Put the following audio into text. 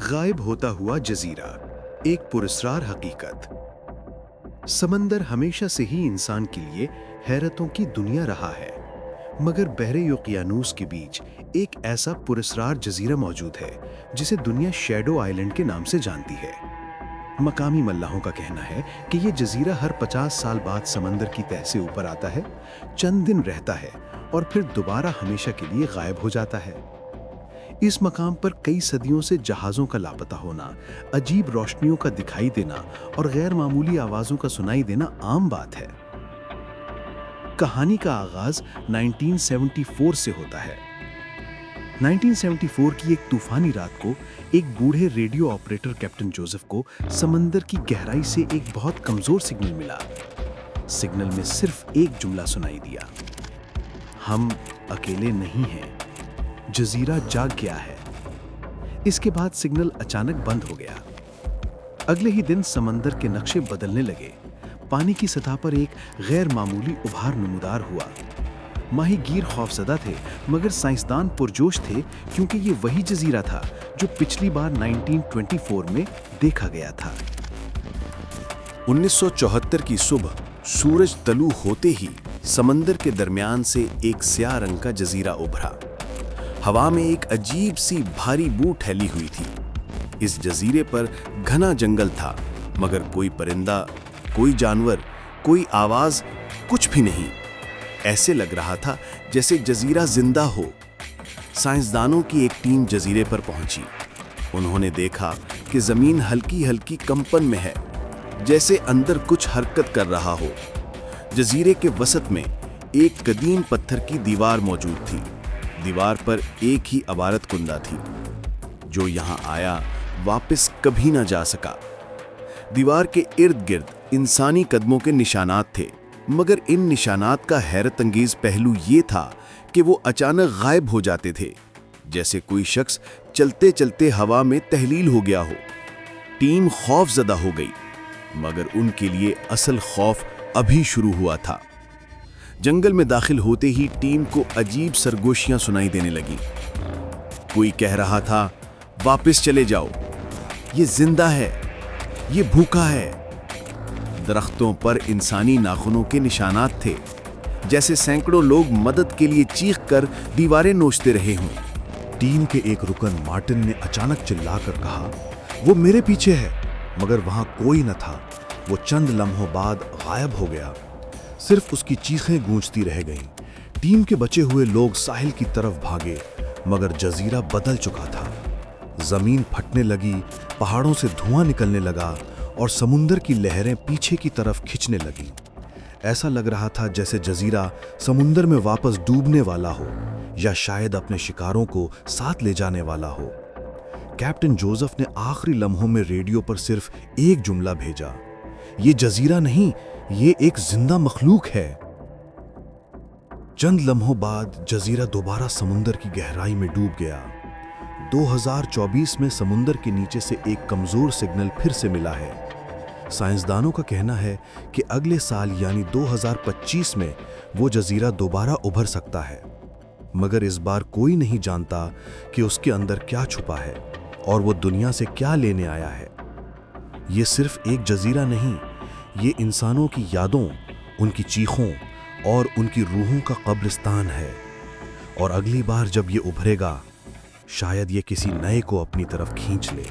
غائب ہوتا ہوا جزیرہ، ایک پراسرار حقیقت۔ سمندر ہمیشہ سے ہی انسان کے لیے حیرتوں کی دنیا رہا ہے، مگر بحر اوقیانوس کے بیچ ایک ایسا پراسرار جزیرہ موجود ہے جسے دنیا شیڈو آئیلینڈ کے نام سے جانتی ہے۔ مقامی ملاحوں کا کہنا ہے کہ یہ جزیرہ ہر 50 سال بعد سمندر کی تہہ سے اوپر آتا ہے، چند دن رہتا ہے اور پھر دوبارہ ہمیشہ کے لیے غائب ہو جاتا ہے۔ اس مقام پر کئی صدیوں سے جہازوں کا لاپتہ ہونا، عجیب روشنیوں کا دکھائی دینا اور غیر معمولی آوازوں کا سنائی دینا عام بات ہے۔ کہانی کا آغاز 1974 سے ہوتا ہے۔ 1974 کی ایک طوفانی رات کو ایک بوڑھے ریڈیو آپریٹر کیپٹن جوزف کو سمندر کی گہرائی سے ایک بہت کمزور سگنل ملا۔ سگنل میں صرف ایک جملہ سنائی دیا: ہم اکیلے نہیں ہیں، جزیرہ جاگ گیا ہے۔ اس کے بعد سگنل اچانک بند ہو گیا۔ اگلے ہی دن سمندر کے نقشے بدلنے لگے۔ پانی کی سطح پر ایک غیر معمولی ابھار نمودار ہوا۔ ماہی گیر خوفزدہ تھے، مگر سائنسدان پرجوش تھے کیونکہ یہ وہی جزیرہ تھا جو پچھلی بار 1924 میں دیکھا گیا تھا۔ 1974 کی صبح سورج طلوع ہوتے ہی سمندر کے درمیان سے ایک سیاہ رنگ کا جزیرہ ابھرا۔ ہوا میں ایک عجیب سی بھاری بو پھیلی ہوئی تھی۔ اس جزیرے پر گھنا جنگل تھا، مگر کوئی پرندہ، کوئی جانور، کوئی آواز، کچھ بھی نہیں۔ ایسے لگ رہا تھا جیسے جزیرہ زندہ ہو۔ سائنسدانوں کی ایک ٹیم جزیرے پر پہنچی۔ انہوں نے دیکھا کہ زمین ہلکی ہلکی کمپن میں ہے، جیسے اندر کچھ حرکت کر رہا ہو۔ جزیرے کے وسط میں ایک قدیم پتھر کی دیوار موجود تھی۔ دیوار پر ایک ہی عبارت کندہ تھی: جو یہاں آیا واپس کبھی نہ جا سکا۔ دیوار کے ارد گرد انسانی قدموں کے نشانات تھے، مگر ان نشانات کا حیرت انگیز پہلو یہ تھا کہ وہ اچانک غائب ہو جاتے تھے، جیسے کوئی شخص چلتے چلتے ہوا میں تحلیل ہو گیا ہو۔ ٹیم خوف زدہ ہو گئی، مگر ان کے لیے اصل خوف ابھی شروع ہوا تھا۔ جنگل میں داخل ہوتے ہی ٹیم کو عجیب سرگوشیاں سنائی دینے لگیں۔ کوئی کہہ رہا تھا: واپس چلے جاؤ، یہ زندہ ہے، یہ بھوکا ہے۔ درختوں پر انسانی ناخنوں کے نشانات تھے، جیسے سینکڑوں لوگ مدد کے لیے چیخ کر دیواریں نوچتے رہے ہوں۔ ٹیم کے ایک رکن مارٹن نے اچانک چلا کر کہا: وہ میرے پیچھے ہے، مگر وہاں کوئی نہ تھا۔ وہ چند لمحوں بعد غائب ہو گیا، صرف اس کی چیخیں گونجتی رہ گئیں۔ ٹیم کے بچے ہوئے لوگ ساحل کی طرف بھاگے، مگر جزیرہ بدل چکا تھا۔ زمین پھٹنے لگی، پہاڑوں سے دھواں نکلنے لگا اور سمندر کی لہریں پیچھے کی طرف کھنچنے لگیں۔ ایسا لگ رہا تھا جیسے جزیرہ سمندر میں واپس ڈوبنے والا ہو، یا شاید اپنے شکاروں کو ساتھ لے جانے والا ہو۔ کیپٹن جوزف نے آخری لمحوں میں ریڈیو پر صرف ایک جملہ بھیجا: یہ جزیرہ نہیں، یہ ایک زندہ مخلوق ہے۔ چند لمحوں بعد جزیرہ دوبارہ سمندر کی گہرائی میں ڈوب گیا۔ 2024 میں سمندر کے نیچے سے ایک کمزور سگنل پھر سے ملا ہے۔ سائنسدانوں کا کہنا ہے کہ اگلے سال یعنی 2025 میں وہ جزیرہ دوبارہ ابھر سکتا ہے، مگر اس بار کوئی نہیں جانتا کہ اس کے اندر کیا چھپا ہے اور وہ دنیا سے کیا لینے آیا ہے۔ یہ صرف ایک جزیرہ نہیں، یہ انسانوں کی یادوں، ان کی چیخوں اور ان کی روحوں کا قبرستان ہے۔ اور اگلی بار جب یہ ابھرے گا، شاید یہ کسی نئے کو اپنی طرف کھینچ لے۔